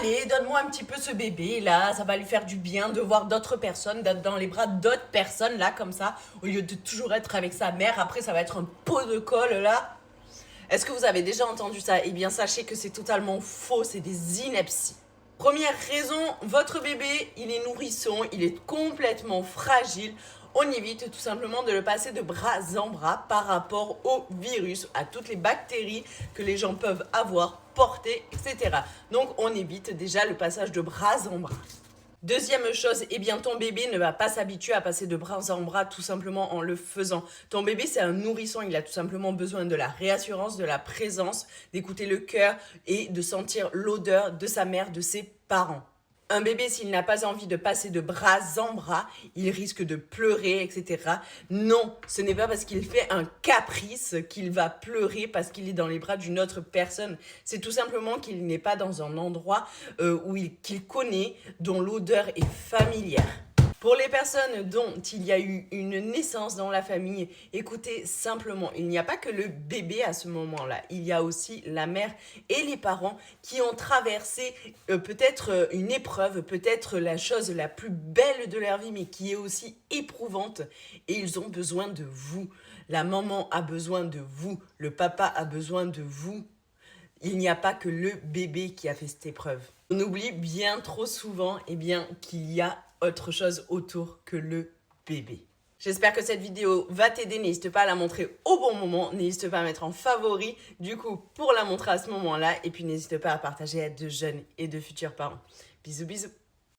allez, donne-moi un petit peu ce bébé là, ça va lui faire du bien de voir d'autres personnes, d'être dans les bras d'autres personnes là, comme ça, au lieu de toujours être avec sa mère. Après, ça va être un pot de colle là. Est-ce que vous avez déjà entendu ça? Eh bien, sachez que c'est totalement faux, c'est des inepties. Première raison, votre bébé, il est nourrisson, il est complètement fragile. On évite tout simplement de le passer de bras en bras par rapport au virus, à toutes les bactéries que les gens peuvent avoir, porter, etc. Donc, on évite déjà le passage de bras en bras. Deuxième chose, eh bien ton bébé ne va pas s'habituer à passer de bras en bras tout simplement en le faisant. Ton bébé, c'est un nourrisson, il a tout simplement besoin de la réassurance, de la présence, d'écouter le cœur et de sentir l'odeur de sa mère, de ses parents. Un bébé, s'il n'a pas envie de passer de bras en bras, il risque de pleurer, etc. Non, ce n'est pas parce qu'il fait un caprice qu'il va pleurer parce qu'il est dans les bras d'une autre personne. C'est tout simplement qu'il n'est pas dans un endroit qu'il connaît, dont l'odeur est familière. Pour les personnes dont il y a eu une naissance dans la famille, écoutez simplement, il n'y a pas que le bébé à ce moment-là, il y a aussi la mère et les parents qui ont traversé peut-être une épreuve, peut-être la chose la plus belle de leur vie, mais qui est aussi éprouvante, et ils ont besoin de vous. La maman a besoin de vous, le papa a besoin de vous. Il n'y a pas que le bébé qui a fait cette épreuve. On oublie bien trop souvent qu'il y a autre chose autour que le bébé. J'espère que cette vidéo va t'aider. N'hésite pas à la montrer au bon moment. N'hésite pas à mettre en favori, du coup, pour la montrer à ce moment-là. Et puis, n'hésite pas à partager à de jeunes et de futurs parents. Bisous, bisous.